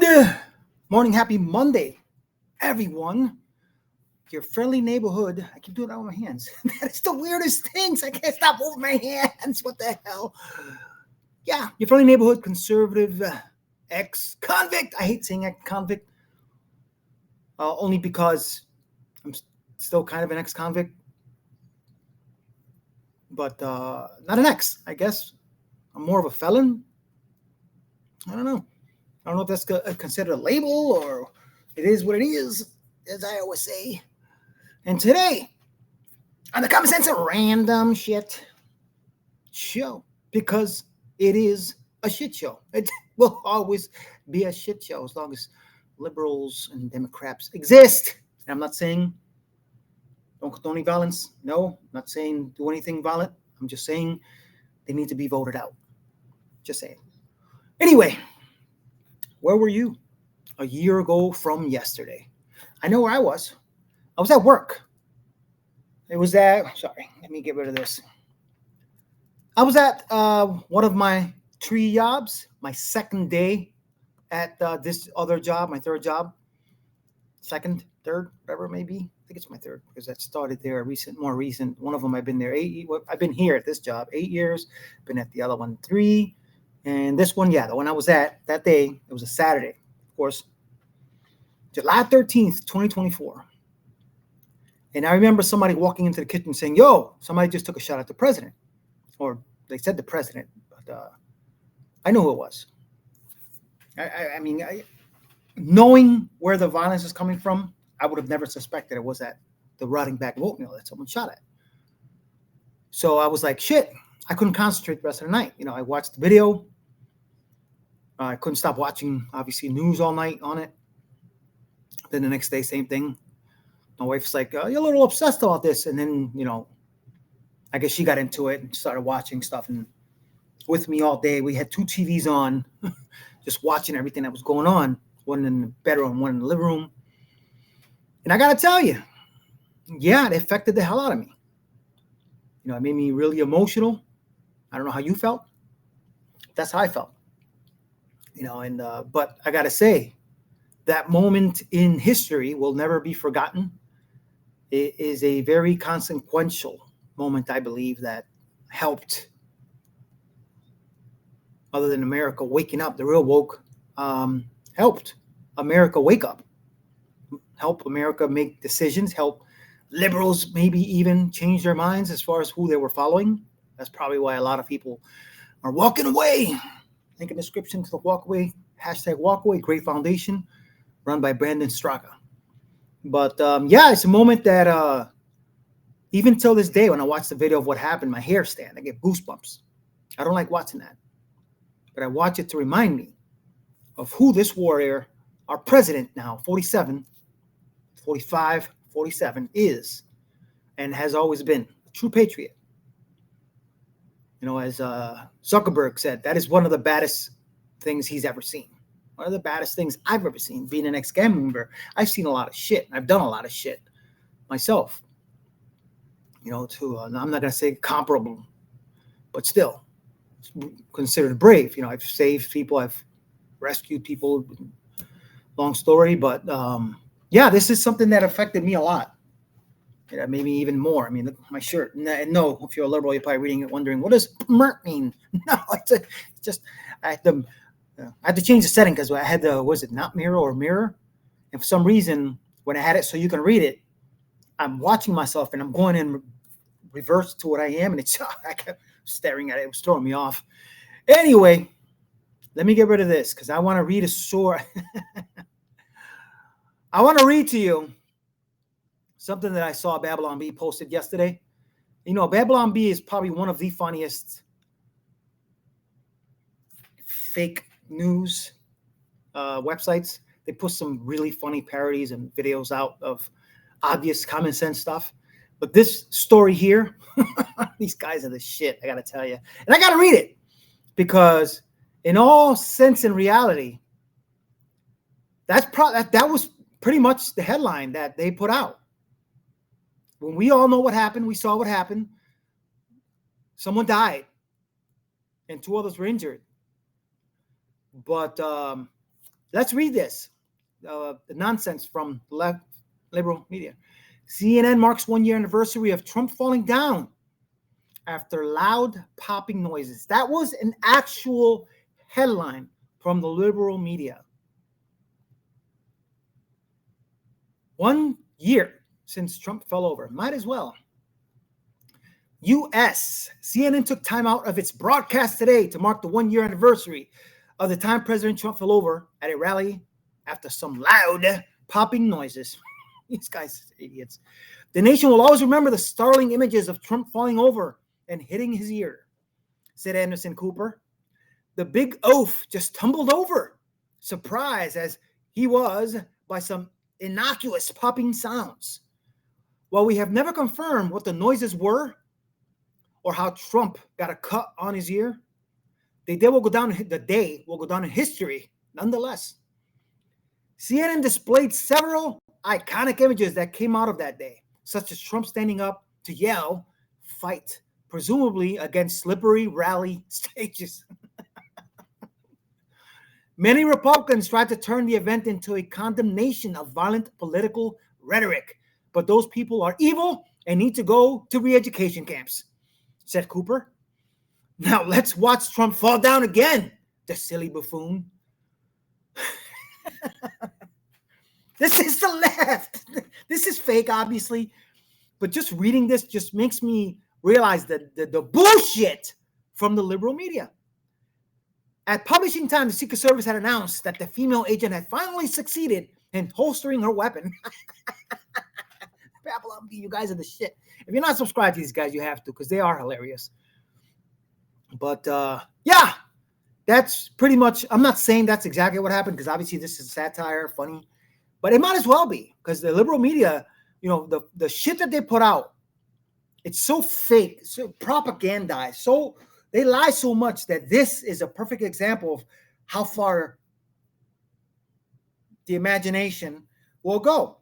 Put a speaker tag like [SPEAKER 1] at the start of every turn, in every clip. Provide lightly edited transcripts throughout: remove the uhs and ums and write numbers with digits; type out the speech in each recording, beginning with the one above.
[SPEAKER 1] Good morning, happy Monday, everyone. Your friendly neighborhood. I keep doing that with my hands. That is the weirdest things. I can't stop moving my hands. What the hell? Yeah, your friendly neighborhood conservative ex-convict. I hate saying ex-convict, only because I'm still kind of an ex-convict, but not an ex, I guess. I'm more of a felon. I don't know. I don't know if that's considered a label or it is what it is, as I always say. And today, on the Common Sense of Random Shit show, because it is a shit show. It will always be a shit show as long as liberals and democraps exist. And I'm not saying don't condone any violence. No, I'm not saying do anything violent. I'm just saying they need to be voted out. Just saying. Anyway, where were you a year ago from yesterday? I know where I was. I was at work. Let me get rid of this. I was at one of my 3 jobs, my second day at this other job, my third job. Second, third, whatever it may be. I think it's my third because I started there more recent. One of them I've been there I've been here at this job 8 years. Been at the other one 3. And this one, the one I was at that day, it was a Saturday, of course, July 13th, 2024. And I remember somebody walking into the kitchen saying, yo, somebody just took a shot at the president. Or they said the president, but I know who it was. I mean, knowing where the violence is coming from, I would have never suspected it was at the rotting back of oatmeal that someone shot at. So I was like, shit, I couldn't concentrate the rest of the night. I watched the video. I couldn't stop watching, obviously, news all night on it. Then the next day, same thing. My wife's like, you're a little obsessed about this. And then, I guess she got into it and started watching stuff. And with me all day, we had 2 TVs on, just watching everything that was going on. One in the bedroom, one in the living room. And I got to tell you, it affected the hell out of me. It made me really emotional. I don't know how you felt. That's how I felt. But I got to say, that moment in history will never be forgotten. It is a very consequential moment, I believe, that helped, other than America waking up, the real woke, helped America wake up, help America make decisions, help liberals maybe even change their minds as far as who they were following. That's probably why a lot of people are walking away. Link in the description to the walkaway, #walkaway, great foundation, run by Brandon Straka. But it's a moment that even till this day, when I watch the video of what happened, my hair stand. I get goosebumps. I don't like watching that. But I watch it to remind me of who this warrior, our president now, 47, 45, 47, is and has always been a true patriot. As Zuckerberg said, that is one of the baddest things he's ever seen. One of the baddest things I've ever seen. Being an ex-gang member, I've seen a lot of shit. I've done a lot of shit myself. I'm not going to say comparable, but still considered brave. I've saved people. I've rescued people. Long story, but this is something that affected me a lot. Maybe even more. I mean, look at my shirt. No, if you're a liberal, you're probably reading it wondering, what does "merc" mean? No, it's just, I had to change the setting because I had not mirror or mirror? And for some reason, when I had it so you can read it, I'm watching myself and I'm going in reverse to what I am. And I kept staring at it. It was throwing me off. Anyway, let me get rid of this because I want to read a story. I want to read to you something that I saw Babylon B posted yesterday. Babylon B is probably one of the funniest fake news websites. They put some really funny parodies and videos out of obvious common sense stuff. But this story here, these guys are the shit, I got to tell you. And I got to read it because in all sense and reality, that was pretty much the headline that they put out. When we all know what happened, we saw what happened. Someone died and 2 others were injured. But Let's read this. The nonsense from left liberal media. CNN marks 1 year anniversary of Trump falling down after loud popping noises. That was an actual headline from the liberal media. 1 year since Trump fell over. Might as well. U.S. CNN took time out of its broadcast today to mark the 1 year anniversary of the time President Trump fell over at a rally after some loud popping noises. These guys are idiots. The nation will always remember the startling images of Trump falling over and hitting his ear, said Anderson Cooper. The big oaf just tumbled over, surprised as he was by some innocuous popping sounds. While we have never confirmed what the noises were or how Trump got a cut on his ear, the day will go down in history nonetheless. CNN displayed several iconic images that came out of that day, such as Trump standing up to yell, "Fight," presumably against slippery rally stages. Many Republicans tried to turn the event into a condemnation of violent political rhetoric, but those people are evil and need to go to re-education camps, said Cooper. Now let's watch Trump fall down again, the silly buffoon. This is the left. This is fake, obviously, but just reading this just makes me realize the bullshit from the liberal media. At publishing time, the Secret Service had announced that the female agent had finally succeeded in holstering her weapon. Babylon B, you guys are the shit. If you're not subscribed to these guys, you have to, because they are hilarious. But yeah, that's pretty much, I'm not saying that's exactly what happened, because obviously this is satire, funny, but it might as well be, because the liberal media, you know, the shit that they put out, it's so fake, so propagandized, so they lie so much that this is a perfect example of how far the imagination will go.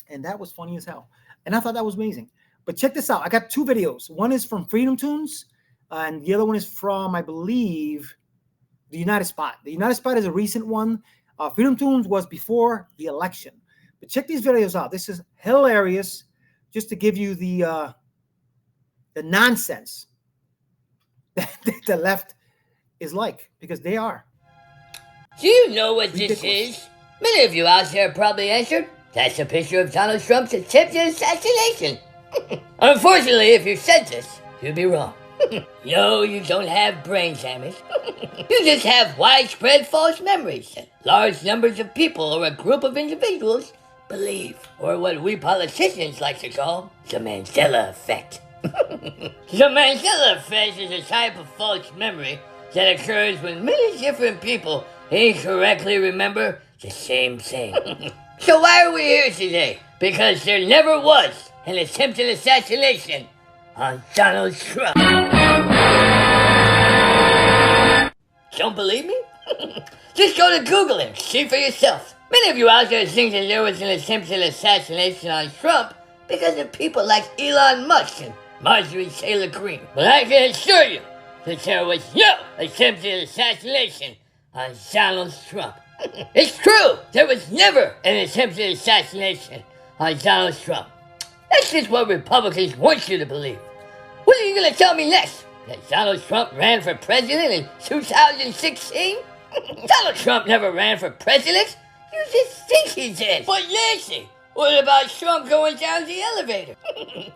[SPEAKER 1] And that was funny as hell. And I thought that was amazing. But check this out. I got two videos. One is from Freedomtoons, and the other one is from, I believe, the United Spot. The United Spot is a recent one. Freedomtoons was before the election. But check these videos out. This is hilarious, just to give you the nonsense that the left is like, because they are.
[SPEAKER 2] Do you know what this is? Many of you out there probably answered, that's a picture of Donald Trump's attempted assassination. Unfortunately, if you said this, you'd be wrong. No, you don't have brain damage. You just have widespread false memories that large numbers of people or a group of individuals believe, or what we politicians like to call the Mandela effect. The Mandela effect is a type of false memory that occurs when many different people incorrectly remember the same thing. So why are we here today? Because there never was an attempted assassination on Donald Trump. Don't believe me? Just go to Google and see for yourself. Many of you out there think that there was an attempted assassination on Trump because of people like Elon Musk and Marjorie Taylor Greene. But I can assure you that there was no attempted assassination on Donald Trump. It's true, there was never an attempted assassination on Donald Trump. That's just what Republicans want you to believe. What are you going to tell me next? That Donald Trump ran for president in 2016? Donald Trump never ran for president. You just think he did. But Nancy, what about Trump going down the elevator?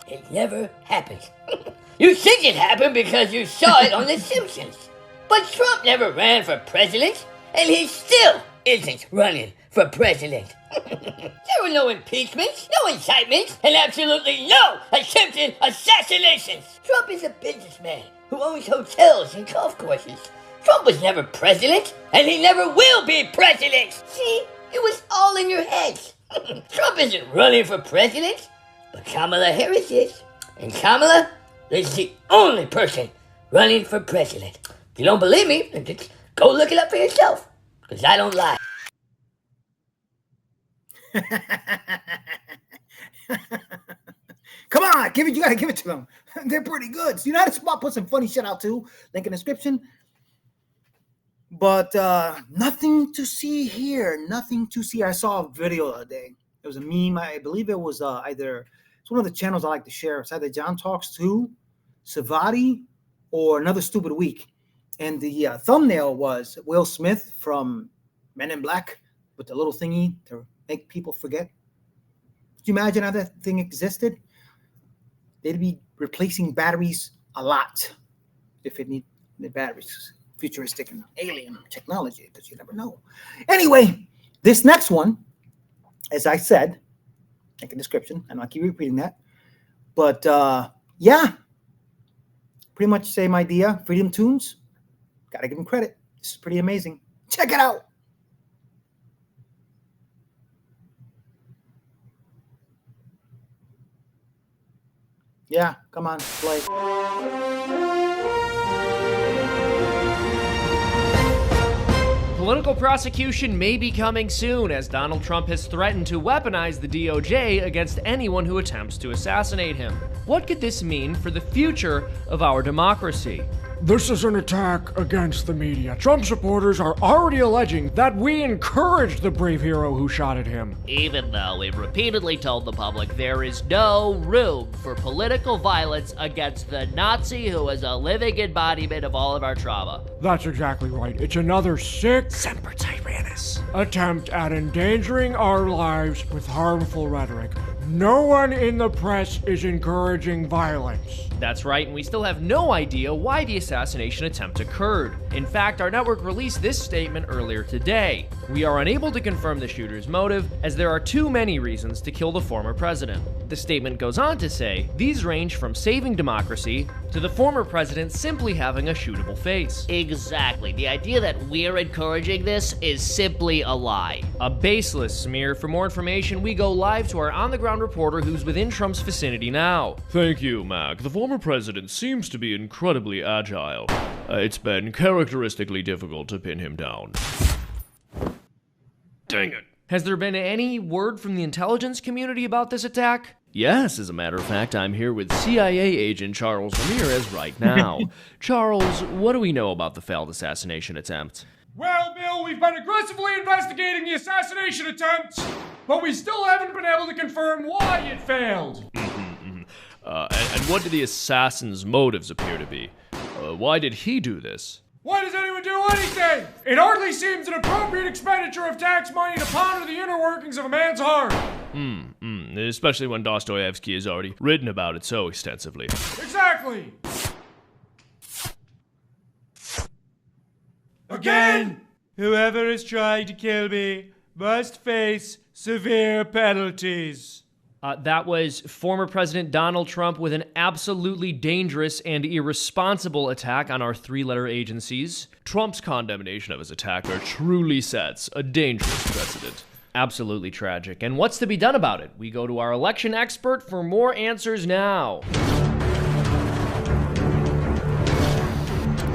[SPEAKER 2] It never happened. You think it happened because you saw it on The Simpsons. But Trump never ran for president, and he still isn't running for president. There were no impeachments, no indictments, and absolutely no attempted assassinations. Trump is a businessman who owns hotels and golf courses. Trump was never president, and he never will be president. See, it was all in your heads. Trump isn't running for president, but Kamala Harris is. And Kamala is the only person running for president. If you don't believe me, then just go look it up for yourself, because I don't lie.
[SPEAKER 1] Come on, you gotta give it to them. They're pretty good. So United Spot put some funny shit out too. Link in the description. But nothing to see here. Nothing to see. I saw a video the other day. It was a meme. I believe it was it's one of the channels I like to share. It's either John Talks 2, Savati, or Another Stupid Week. And the thumbnail was Will Smith from Men in Black with the little thingy to make people forget. Could you imagine how that thing existed? They'd be replacing batteries a lot if it needed batteries. Futuristic and alien technology, because you never know. Anyway, this next one, as I said, like a description, and I'll keep repeating that. But yeah, pretty much same idea. Freedomtoons, gotta give them credit. This is pretty amazing. Check it out. Yeah, come on, play.
[SPEAKER 3] Political prosecution may be coming soon, as Donald Trump has threatened to weaponize the DOJ against anyone who attempts to assassinate him. What could this mean for the future of our democracy?
[SPEAKER 4] This is an attack against the media. Trump supporters are already alleging that we encouraged the brave hero who shot at him.
[SPEAKER 3] Even though we've repeatedly told the public there is no room for political violence against the Nazi who is a living embodiment of all of our trauma.
[SPEAKER 4] That's exactly right. It's another sick
[SPEAKER 3] Semper Tyrannis
[SPEAKER 4] attempt at endangering our lives with harmful rhetoric. No one in the press is encouraging violence.
[SPEAKER 3] That's right, and we still have no idea why the assassination attempt occurred. In fact, our network released this statement earlier today. We are unable to confirm the shooter's motive, as there are too many reasons to kill the former president. The statement goes on to say, these range from saving democracy to the former president simply having a shootable face. Exactly. The idea that we're encouraging this is simply a lie. A baseless smear. For more information, we go live to our on-the-ground reporter who's within Trump's vicinity now.
[SPEAKER 5] Thank you, Mac. The former president seems to be incredibly agile. It's been characteristically difficult to pin him down. Dang it.
[SPEAKER 3] Has there been any word from the intelligence community about this attack?
[SPEAKER 5] Yes, as a matter of fact, I'm here with CIA agent Charles Ramirez right now. Charles, what do we know about the failed assassination attempt?
[SPEAKER 4] Well, Bill, we've been aggressively investigating the assassination attempt, but we still haven't been able to confirm why it failed.
[SPEAKER 5] And what do the assassin's motives appear to be? Why did he do this?
[SPEAKER 4] Why does anyone do anything? It hardly seems an appropriate expenditure of tax money to ponder the inner workings of a man's heart.
[SPEAKER 5] Especially when Dostoevsky has already written about it so extensively.
[SPEAKER 4] Exactly. Again!
[SPEAKER 6] Whoever is trying to kill me must face severe penalties.
[SPEAKER 3] That was former President Donald Trump with an absolutely dangerous and irresponsible attack on our three-letter agencies.
[SPEAKER 5] Trump's condemnation of his attacker truly sets a dangerous precedent.
[SPEAKER 3] Absolutely tragic. And what's to be done about it? We go to our election expert for more answers now.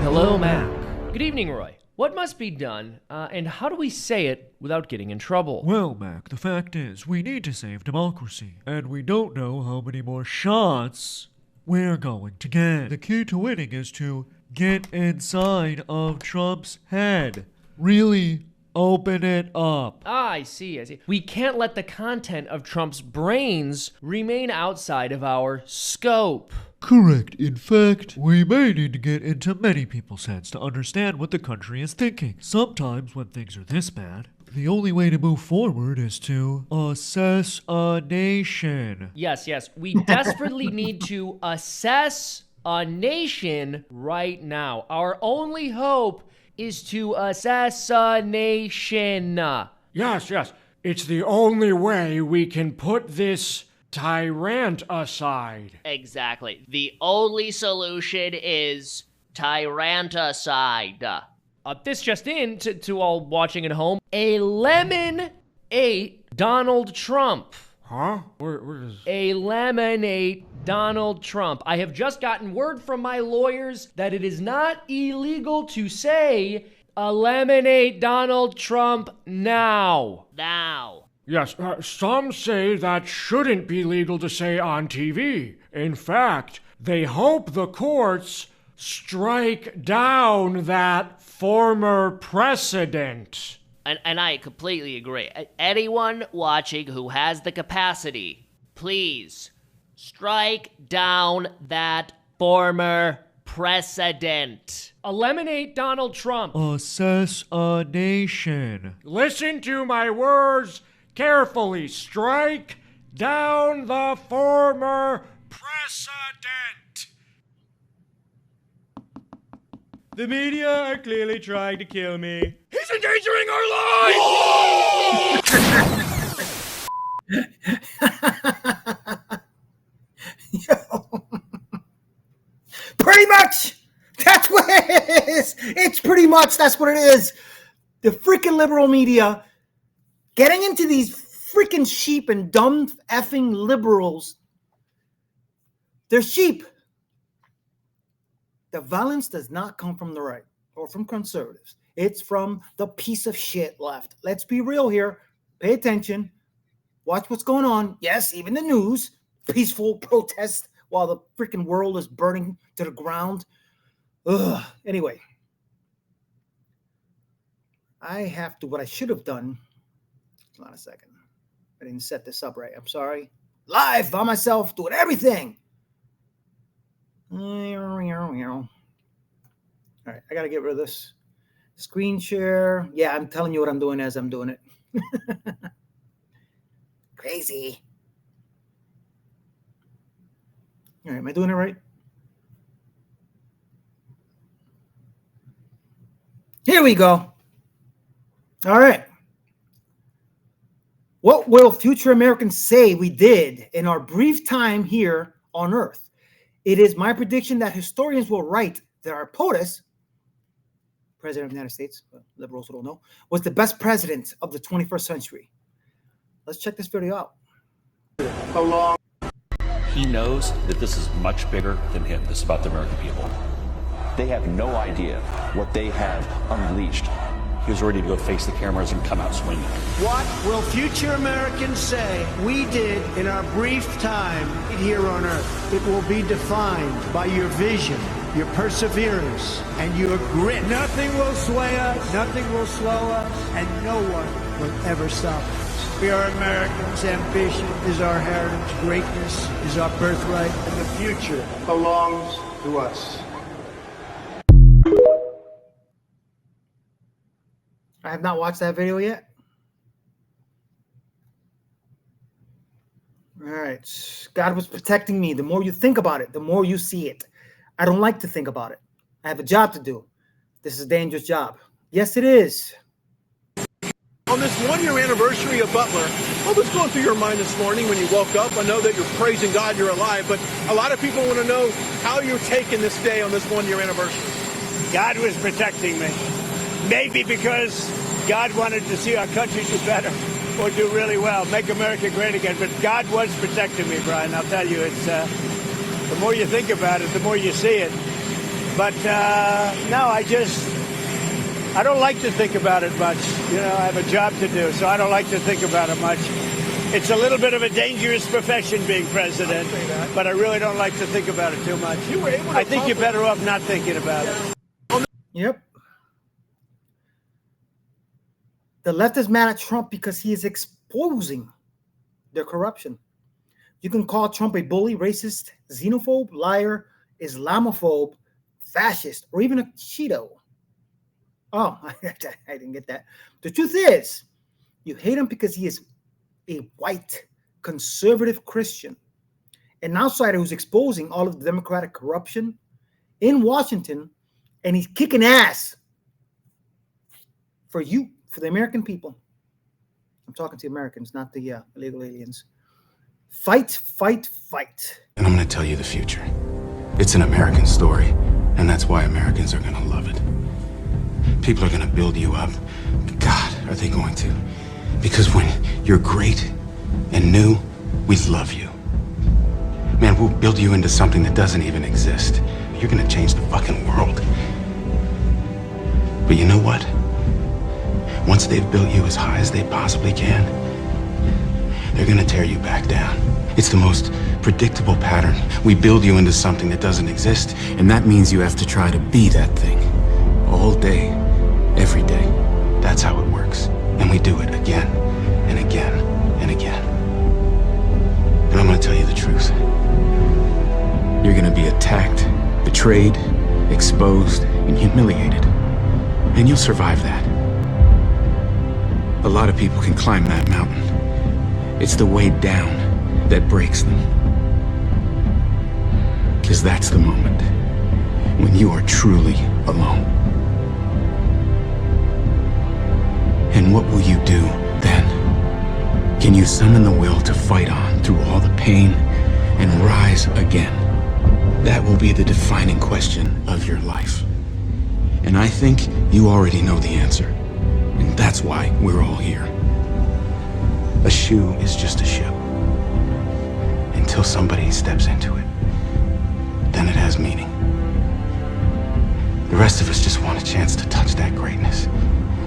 [SPEAKER 3] Hello, Mac. Good evening, Roy. What must be done, and how do we say it without getting in trouble?
[SPEAKER 6] Well, Mac, the fact is, we need to save democracy, and we don't know how many more shots we're going to get. The key to winning is to get inside of Trump's head. Really open it up.
[SPEAKER 3] I see. We can't let the content of Trump's brains remain outside of our scope.
[SPEAKER 6] Correct. In fact, we may need to get into many people's heads to understand what the country is thinking. Sometimes when things are this bad, the only way to move forward is to assess a nation.
[SPEAKER 3] Yes. We desperately need to assess a nation right now. Our only hope is to assess a nation.
[SPEAKER 4] Yes. It's the only way we can put this tyrant aside.
[SPEAKER 3] Exactly. The only solution is tyranticide. This just in to all watching at home. A lemon ate Donald Trump.
[SPEAKER 4] Huh? Where is...
[SPEAKER 3] A lemon ate Donald Trump. I have just gotten word from my lawyers that it is not illegal to say eliminate Donald Trump now.
[SPEAKER 4] Yes, some say that shouldn't be legal to say on TV. In fact, they hope the courts strike down that former precedent.
[SPEAKER 3] And I completely agree. Anyone watching who has the capacity, please strike down that former precedent.
[SPEAKER 4] Eliminate Donald Trump.
[SPEAKER 6] Assassination.
[SPEAKER 4] Listen to my words carefully. Strike down the former precedent.
[SPEAKER 6] The media are clearly trying to kill me.
[SPEAKER 4] He's endangering our lives! Yo.
[SPEAKER 1] Pretty much. That's what it is. It's pretty much that's what it is. The freaking liberal media getting into these freaking sheep and dumb effing liberals. They're sheep. The violence does not come from the right or from conservatives. It's from the piece of shit left. Let's be real here. Pay attention. Watch what's going on. Yes, even the news. Peaceful protest while the freaking world is burning to the ground. Ugh. Anyway. I have to, what I should have done. Hold on a second. I didn't set this up right. I'm sorry. Live by myself, doing everything. All right, I got to get rid of this. Screen share. Yeah, I'm telling you what I'm doing as I'm doing it. Crazy. All right, am I doing it right? Here we go. All right. What will future Americans say we did in our brief time here on Earth? It is my prediction that historians will write that our POTUS, President of the United States, liberals who don't know, was the best president of the 21st century. Let's check this video out.
[SPEAKER 7] He knows that this is much bigger than him. This is about the American people. They have no idea what they have unleashed. He was ready to go face the cameras and come out swinging.
[SPEAKER 8] What will future Americans say we did in our brief time here on Earth? It will be defined by your vision, your perseverance, and your grit. Nothing will sway us, nothing will slow us, and no one will ever stop us. We are Americans. Ambition is our heritage. Greatness is our birthright. And the future belongs to us.
[SPEAKER 1] I have not watched that video yet. All right. God was protecting me. The more you think about it, the more you see it. I don't like to think about it. I have a job to do. This is a dangerous job. Yes, it is.
[SPEAKER 9] On this one-year anniversary of Butler, what was going through your mind this morning when you woke up? I know that you're praising God you're alive, but a lot of people want to know how you're taking this day on this one-year anniversary.
[SPEAKER 8] God was protecting me. Maybe because God wanted to see our country do better or do really well, make America great again. But God was protecting me, Brian. I'll tell you, it's the more you think about it, the more you see it. But no, I don't like to think about it much. You know, I have a job to do, so I don't like to think about it much. It's a little bit of a dangerous profession being president, but I really don't like to think about it too much. I think you're better off not thinking about it.
[SPEAKER 1] Yep. The left is mad at Trump because he is exposing their corruption. You can call Trump a bully, racist, xenophobe, liar, Islamophobe, fascist, or even a Cheeto. Oh, I didn't get that. The truth is, you hate him because he is a white, conservative Christian, an outsider who's exposing all of the Democratic corruption in Washington, and he's kicking ass for you. For the American people. I'm talking to Americans, not the illegal aliens. Fight, fight, fight.
[SPEAKER 10] And I'm going to tell you the future. It's an American story, and that's why Americans are going to love it. People are going to build you up. God, are they going to? Because when you're great and new, we love you. Man, we'll build you into something that doesn't even exist. You're going to change the fucking world. But you know what? Once they've built you as high as they possibly can, they're gonna tear you back down. It's the most predictable pattern. We build you into something that doesn't exist, and that means you have to try to be that thing. All day, every day. That's how it works. And we do it again, and again, and again. And I'm gonna tell you the truth. You're gonna be attacked, betrayed, exposed, and humiliated. And you'll survive that. A lot of people can climb that mountain. It's the way down that breaks them. Because that's the moment when you are truly alone. And what will you do then? Can you summon the will to fight on through all the pain and rise again? That will be the defining question of your life. And I think you already know the answer. And that's why we're all here. A shoe is just a shoe. Until somebody steps into it. Then it has meaning. The rest of us just want a chance to touch that greatness.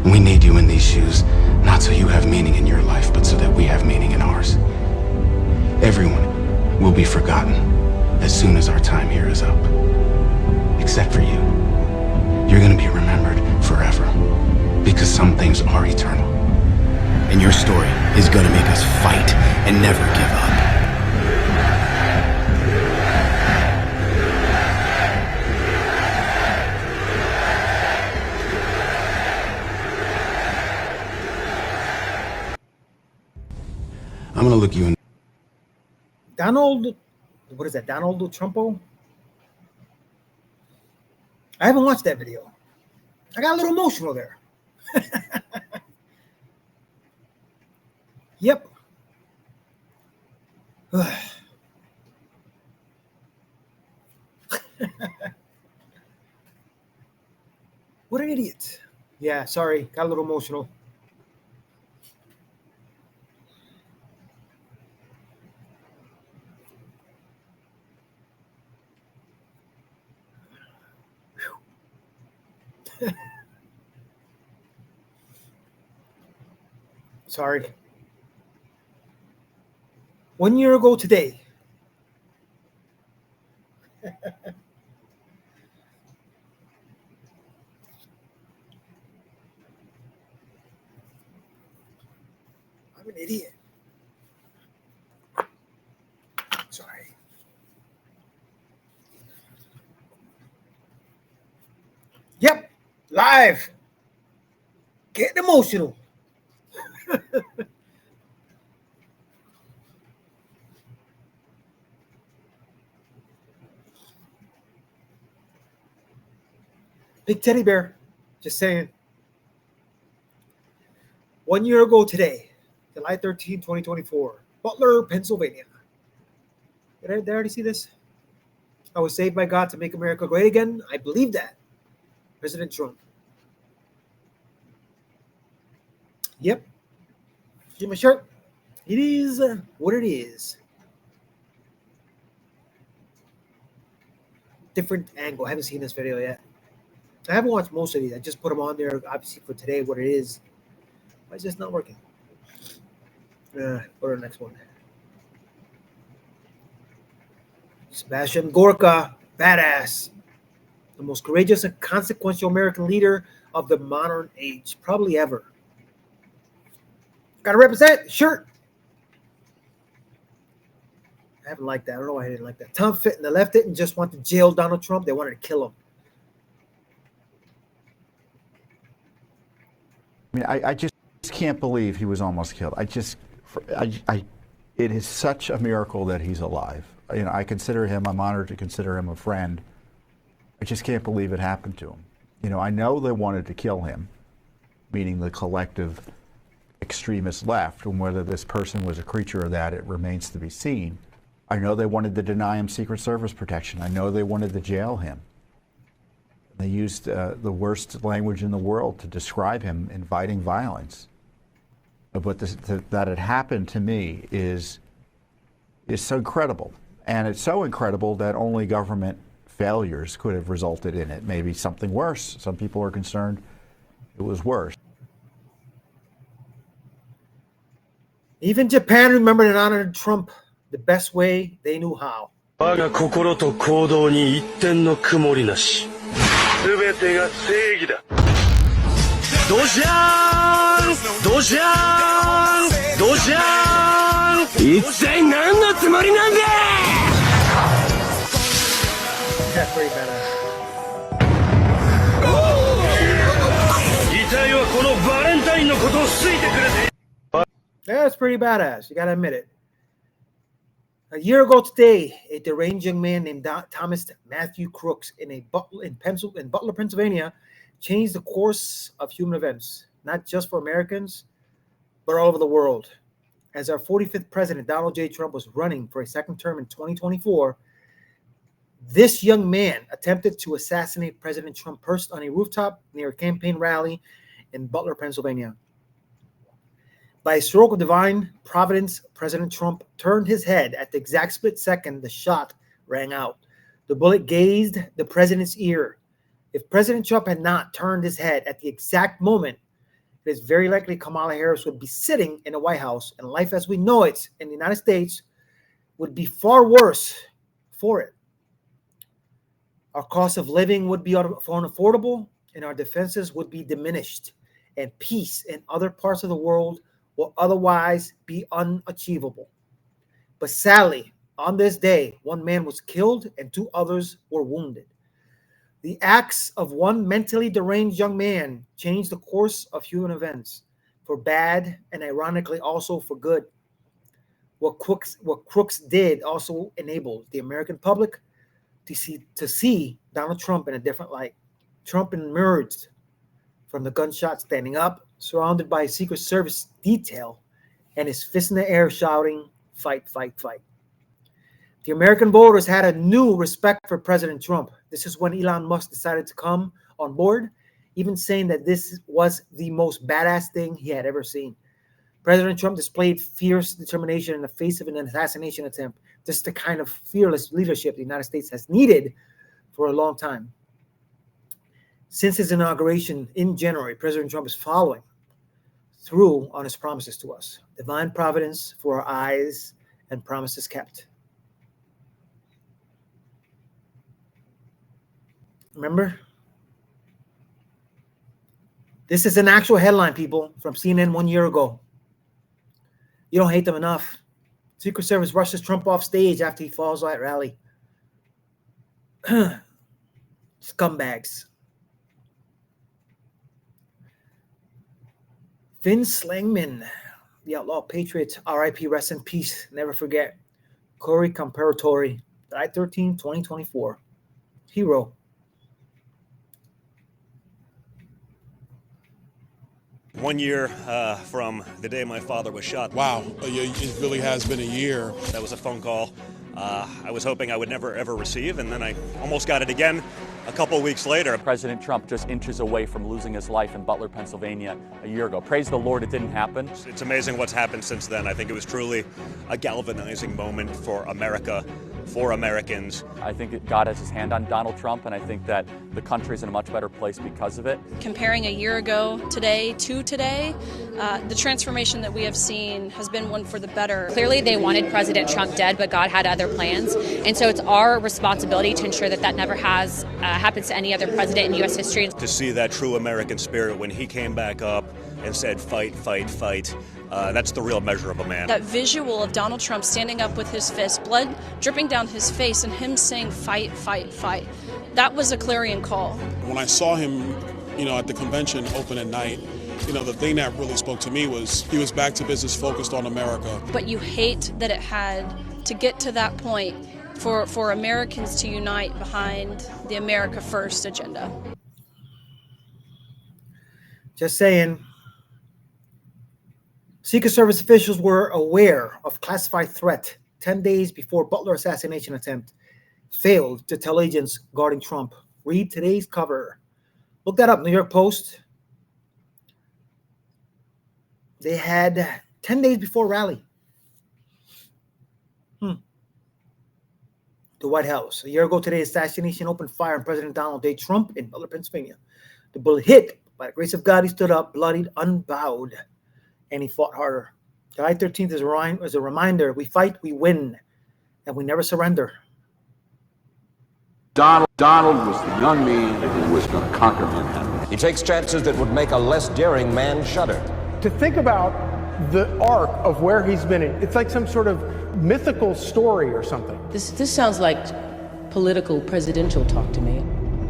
[SPEAKER 10] And we need you in these shoes, not so you have meaning in your life, but so that we have meaning in ours. Everyone will be forgotten as soon as our time here is up. Except for you. You're gonna be remembered forever. Because some things are eternal. And your story is gonna make us fight and never give up. I'm gonna look you in.
[SPEAKER 1] Donald, what is that? Donald Trumpo? I haven't watched that video. I got a little emotional there. Yep. What an idiot. Yeah, sorry. Got a little emotional. Sorry. 1 year ago today. I'm an idiot. Sorry. Yep. Live. Getting emotional. Big teddy bear. Just saying. 1 year ago today, July 13, 2024, Butler, Pennsylvania. Did I already see this? I was saved by God to make America great again. I believe that. President Trump. Yep. See my shirt? It is what it is. Different angle. I haven't seen this video yet. I haven't watched most of these. I just put them on there, obviously, for today, what it is. Why is this not working? Go to the next one. Sebastian Gorka, badass. The most courageous and consequential American leader of the modern age, probably ever. Gotta represent, shirt. I haven't liked that. I don't know why I didn't like that. Tom Fitton, the left didn't just want to jail Donald Trump. They wanted to kill him.
[SPEAKER 11] I mean, I just can't believe he was almost killed. It is such a miracle that he's alive. You know, I consider him, I'm honored to consider him a friend. I just can't believe it happened to him. You know, I know they wanted to kill him, meaning the collective extremist left, and whether this person was a creature of that, it remains to be seen. I know they wanted to deny him Secret Service protection. I know they wanted to jail him. They used the worst language in the world to describe him, inviting violence. But that it happened to me is so incredible. And it's so incredible that only government failures could have resulted in it. Maybe something worse. Some people are concerned it was worse.
[SPEAKER 1] Even Japan remembered and honored Trump the best way they knew how.
[SPEAKER 12] 我が心と行動に一点の曇りなし。すべてが正義だ。ドジャーンドジャーンドジャーン一体何のつもりなんだ
[SPEAKER 1] That's pretty badass.
[SPEAKER 12] 遺体はこのバレンタインのことを好いてくれて
[SPEAKER 1] That's pretty badass. You gotta admit it. A year ago today, a deranged young man named Thomas Matthew Crooks in Butler, Pennsylvania, changed the course of human events, not just for Americans, but all over the world. As our 45th president, Donald J. Trump, was running for a second term in 2024, this young man attempted to assassinate President Trump perched on a rooftop near a campaign rally in Butler, Pennsylvania. By a stroke of divine providence, President Trump turned his head at the exact split second the shot rang out. The bullet grazed the president's ear. If President Trump had not turned his head at the exact moment, it is very likely Kamala Harris would be sitting in the White House, and life as we know it in the United States would be far worse for it. Our cost of living would be unaffordable, and our defenses would be diminished, and peace in other parts of the world will otherwise be unachievable. But sadly, on this day, one man was killed and 2 others were wounded. The acts of one mentally deranged young man changed the course of human events for bad and ironically also for good. What Crooks did also enabled the American public to see Donald Trump in a different light. Trump emerged from the gunshot standing up, surrounded by a Secret Service detail, and his fist in the air shouting, "Fight, fight, fight." The American voters had a new respect for President Trump. This is when Elon Musk decided to come on board, even saying that this was the most badass thing he had ever seen. President Trump displayed fierce determination in the face of an assassination attempt. This is the kind of fearless leadership the United States has needed for a long time. Since his inauguration in January, President Trump is following through on his promises to us. Divine providence for our eyes and promises kept. Remember? This is an actual headline, people, from CNN 1 year ago. You don't hate them enough. Secret Service rushes Trump off stage after he falls at rally. Scumbags. Vince Langman, the outlaw patriot, RIP, rest in peace. Never forget. Corey Comparatori, July 13, 2024. Hero.
[SPEAKER 13] One year from the day my father was shot.
[SPEAKER 14] Wow, it really has been a year.
[SPEAKER 13] That was a phone call I was hoping I would never ever receive, and then I almost got it again a couple of weeks later.
[SPEAKER 15] President Trump just inches away from losing his life in Butler, Pennsylvania a year ago. Praise the Lord it didn't happen.
[SPEAKER 13] It's amazing what's happened since then. I think it was truly a galvanizing moment for America, for Americans.
[SPEAKER 15] I think that God has his hand on Donald Trump, and I think that the country's in a much better place because of it.
[SPEAKER 16] Comparing a year ago today to today, the transformation that we have seen has been one for the better.
[SPEAKER 17] Clearly they wanted President Trump dead, but God had other plans. And so it's our responsibility to ensure that that never happens to any other president in U.S. history.
[SPEAKER 13] To see that true American spirit when he came back up and said, fight, fight, fight. That's the real measure of a man.
[SPEAKER 16] That visual of Donald Trump standing up with his fist, blood dripping down his face, and him saying, fight, fight, fight. That was a clarion call.
[SPEAKER 14] When I saw him, at the convention open at night, the thing that really spoke to me was he was back to business focused on America.
[SPEAKER 16] But you hate that it had to get to that point for Americans to unite behind the America First agenda.
[SPEAKER 1] Just saying. Secret Service officials were aware of classified threat 10 days before Butler assassination attempt failed to tell agents guarding Trump. Read today's cover. Look that up, New York Post. They had 10 days before rally. The White House. A year ago today, assassination opened fire on President Donald J. Trump in Butler, Pennsylvania. The bullet hit. By the grace of God, he stood up, bloodied, unbowed, and he fought harder. July 13th is a reminder. We fight, we win, and we never surrender.
[SPEAKER 18] Donald was the young man who was going to conquer Manhattan.
[SPEAKER 19] He takes chances that would make a less daring man shudder.
[SPEAKER 20] To think about the arc of where he's been in, it's like some sort of mythical story or something.
[SPEAKER 21] This sounds like political presidential talk to me.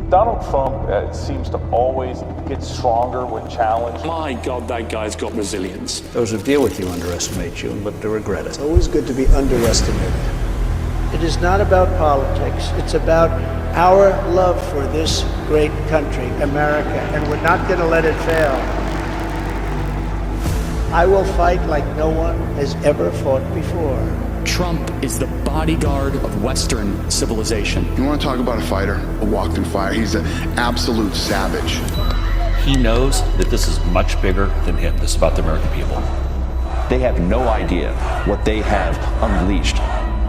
[SPEAKER 22] Donald Trump seems to always get stronger when challenged.
[SPEAKER 23] My God, that guy's got resilience.
[SPEAKER 24] Those who deal with you underestimate you and live to regret it. It's always good to be underestimated. It is not about politics. It's about our love for this great country, America, and we're not going to let it fail. I will fight like no one has ever fought before.
[SPEAKER 23] Trump is the bodyguard of Western civilization.
[SPEAKER 25] You want to talk about a fighter, a walk through fire? He's an absolute savage.
[SPEAKER 7] He knows that this is much bigger than him. This is about the American people. They have no idea what they have unleashed.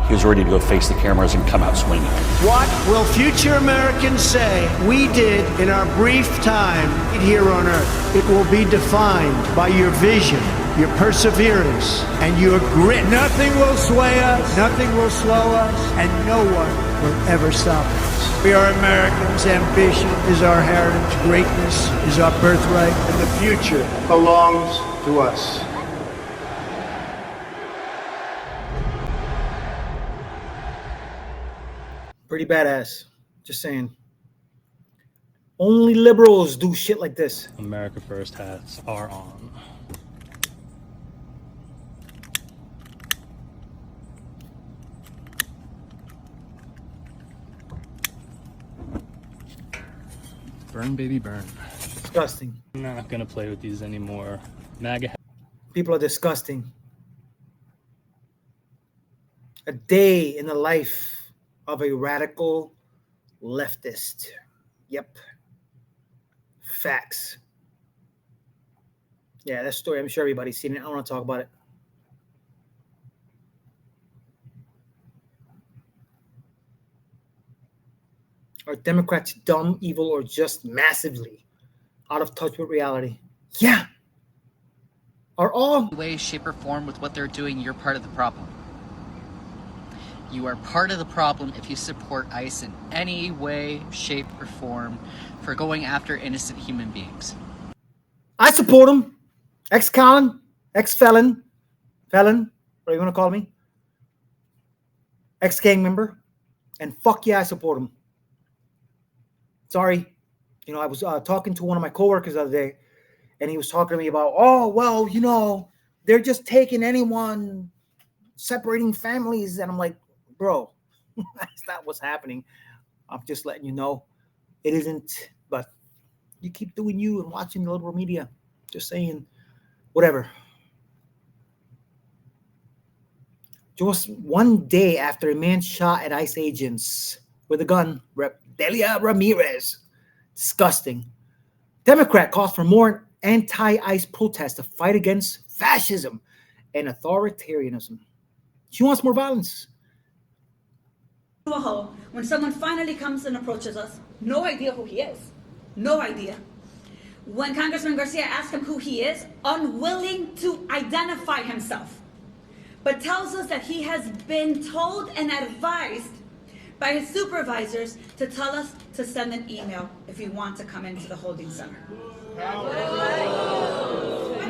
[SPEAKER 7] He was ready to go face the cameras and come out swinging.
[SPEAKER 24] What will future Americans say we did in our brief time here on Earth? It will be defined by your vision, your perseverance, and your grit. Nothing will sway us, nothing will slow us, and no one will ever stop us. We are Americans. Ambition is our heritage. Greatness is our birthright. And the future belongs to us.
[SPEAKER 1] Pretty badass. Just saying. Only liberals do shit like this.
[SPEAKER 26] America First hats are on. Burn, baby, burn.
[SPEAKER 1] Disgusting.
[SPEAKER 26] I'm not gonna play with these anymore. MAGA.
[SPEAKER 1] People are disgusting. A day in the life of a radical leftist. Yep. Facts. Yeah, that story, I'm sure everybody's seen it. I don't want to talk about it. Are Democrats dumb, evil, or just massively out of touch with reality? Yeah. Are all
[SPEAKER 27] way, shape, or form with what they're doing, you're part of the problem. You are part of the problem if you support ICE in any way, shape, or form for going after innocent human beings.
[SPEAKER 1] I support him. Ex-con, ex-felon, felon, what do you want to call me? Ex-gang member. And fuck yeah, I support him. Sorry. You know, I was talking to one of my coworkers the other day, and he was talking to me about, oh, well, you know, they're just taking anyone, separating families. And I'm like, bro, that's not what's happening. I'm just letting you know it isn't, but you keep doing you and watching the liberal media. Just saying, whatever. Just one day after a man shot at ICE agents with a gun, Delia Ramirez. Disgusting. Democrat calls for more anti-ICE protests to fight against fascism and authoritarianism. She wants more violence.
[SPEAKER 28] When someone finally comes and approaches us, no idea who he is. No idea. When Congressman Garcia asks him who he is, unwilling to identify himself, but tells us that he has been told and advised by his supervisors to tell us to send an email if we want to come into the holding center.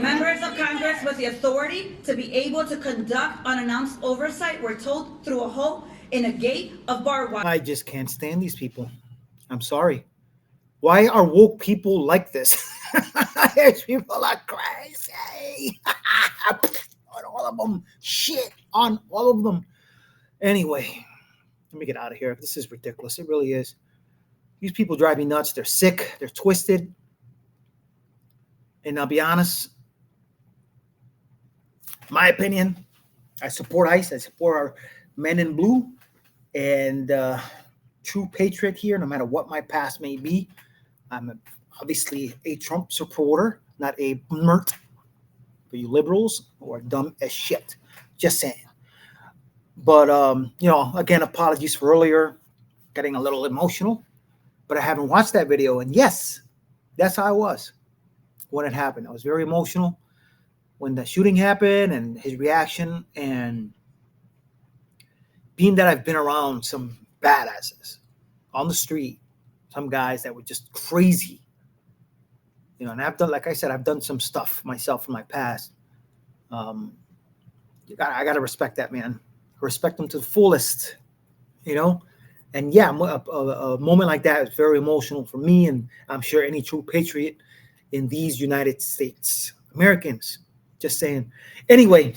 [SPEAKER 28] Members of Congress with the authority to be able to conduct unannounced oversight were told through a hole in a gate of barbed wire.
[SPEAKER 1] I just can't stand these people. I'm sorry. Why are woke people like this? These people are crazy. On all of them. Shit on all of them. Anyway, let me get out of here. This is ridiculous. It really is. These people drive me nuts. They're sick. They're twisted. And I'll be honest, my opinion, I support ICE. I support our men in blue and true patriot here, no matter what my past may be. I'm obviously a Trump supporter, not a mert for you liberals who are dumb as shit. Just saying. But, you know, again, apologies for earlier getting a little emotional, but I haven't watched that video. And yes, that's how I was when it happened. I was very emotional. when the shooting happened and his reaction, and being that I've been around some badasses on the street, some guys that were just crazy, you know, and I've done, like I said, I've done some stuff myself in my past. I got to respect that, man. Respect them to the fullest, you know? And yeah, a moment like that is very emotional for me, and I'm sure any true patriot in these United States. Americans, just saying. Anyway,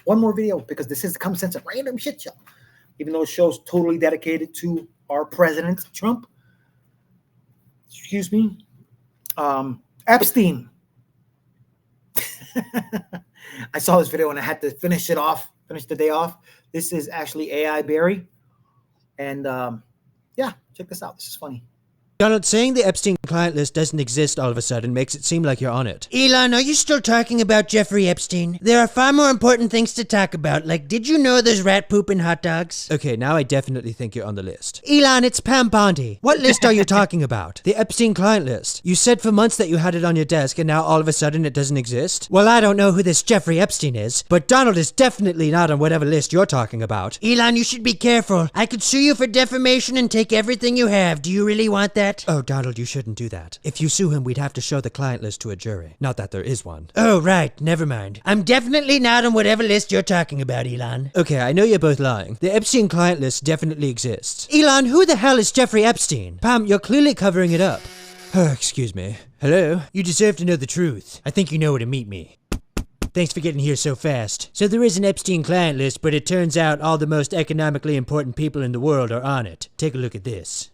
[SPEAKER 1] one more video, because this is the Common Sense of Random Shit Show. Even though the show's totally dedicated to our president, Trump. Excuse me. Epstein. I saw this video and I had to finish the day off. This is actually AIBarry. And yeah, check this out. This is funny.
[SPEAKER 2] Donald, saying the Epstein client list doesn't exist all of a sudden makes it seem like you're on it.
[SPEAKER 3] Elon, are you still talking about Jeffrey Epstein? There are far more important things to talk about, like did you know there's rat poop in hot dogs?
[SPEAKER 2] Okay, now I definitely think you're on the list.
[SPEAKER 3] Elon, it's Pam Bondi.
[SPEAKER 2] What list are you talking about? The Epstein client list. You said for months that you had it on your desk and now all of a sudden it doesn't exist?
[SPEAKER 3] Well, I don't know who this Jeffrey Epstein is,
[SPEAKER 2] but Donald is definitely not on whatever list you're talking about.
[SPEAKER 3] Elon, you should be careful. I could sue you for defamation and take everything you have. Do you really want that?
[SPEAKER 2] Oh, Donald, you shouldn't do that. If you sue him, we'd have to show the client list to a jury. Not that there is one.
[SPEAKER 3] Oh, right. Never mind. I'm definitely not on whatever list you're talking about, Elon.
[SPEAKER 2] Okay, I know you're both lying. The Epstein client list definitely exists.
[SPEAKER 3] Elon, who the hell is Jeffrey Epstein?
[SPEAKER 2] Pam, you're clearly covering it up. Excuse me. Hello?
[SPEAKER 3] You deserve to know the truth. I think you know where to meet me. Thanks for getting here so fast. So there is an Epstein client list, but it turns out all the most economically important people in the world are on it. Take a look at this.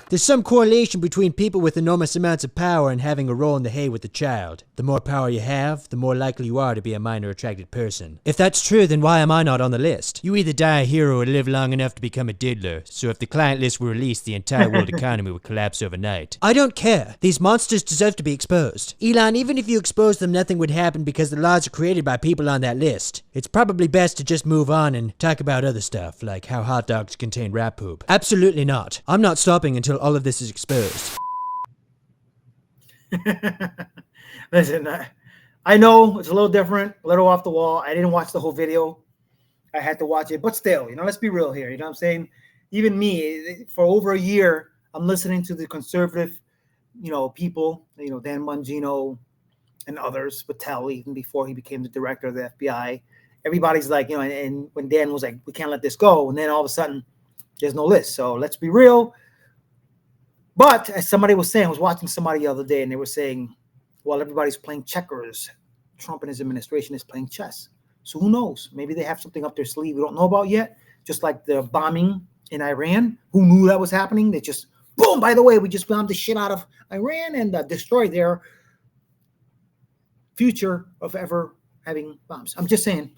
[SPEAKER 2] There's some correlation between people with enormous amounts of power and having a role in the hay with the child. The more power you have, the more likely you are to be a minor attracted person. If that's true, then why am I not on the list?
[SPEAKER 3] You either die a hero or live long enough to become a diddler. So if the client list were released, the entire world economy would collapse overnight.
[SPEAKER 2] I don't care. These monsters deserve to be exposed.
[SPEAKER 3] Elon, even if you expose them, nothing would happen because the laws are created by people on that list. It's probably best to just move on and talk about other stuff, like how hot dogs contain rat poop.
[SPEAKER 2] Absolutely not. I'm not stopping until all of this is exposed.
[SPEAKER 1] Listen, I know it's a little different, a little off the wall. I didn't watch the whole video. I had to watch it, but still, you know, let's be real here. You know what I'm saying? Even me, for over a year, I'm listening to the conservative, you know, people, you know, Dan Bongino and others, Patel, even before he became the director of the FBI. Everybody's like, you know, and when Dan was like, we can't let this go. And then all of a sudden, there's no list. So let's be real. But as somebody was saying, I was watching somebody the other day and they were saying, well, everybody's playing checkers. Trump and his administration is playing chess. So who knows? Maybe they have something up their sleeve we don't know about yet. Just like the bombing in Iran. Who knew that was happening? They just, boom, by the way, we just bombed the shit out of Iran and destroyed their future of ever having bombs. I'm just saying,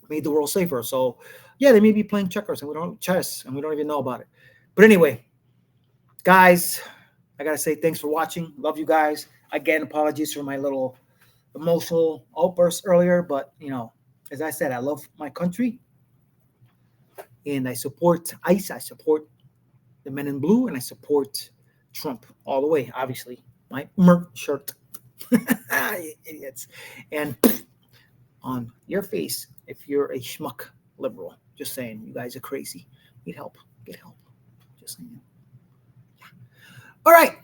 [SPEAKER 1] made the world safer. So yeah, they may be playing checkers and we don't even know about it. But anyway, guys, I got to say thanks for watching. Love you guys. Again, apologies for my little emotional outburst earlier. But, you know, as I said, I love my country. And I support ICE. I support the men in blue. And I support Trump all the way, obviously. My merch shirt. You idiots. And on your face, if you're a schmuck liberal. Just saying, you guys are crazy. Need help. Get help. Just saying. All right.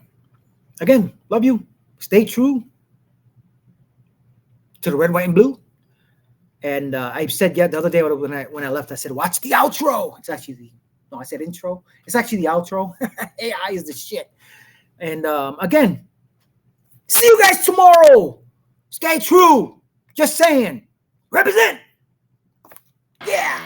[SPEAKER 1] Again, love you. Stay true to the red, white, and blue. And I said, yeah, the other day when I left, I said, watch the outro. It's actually I said intro. It's actually the outro. AI is the shit. And again, see you guys tomorrow. Stay true. Just saying. Represent. Yeah.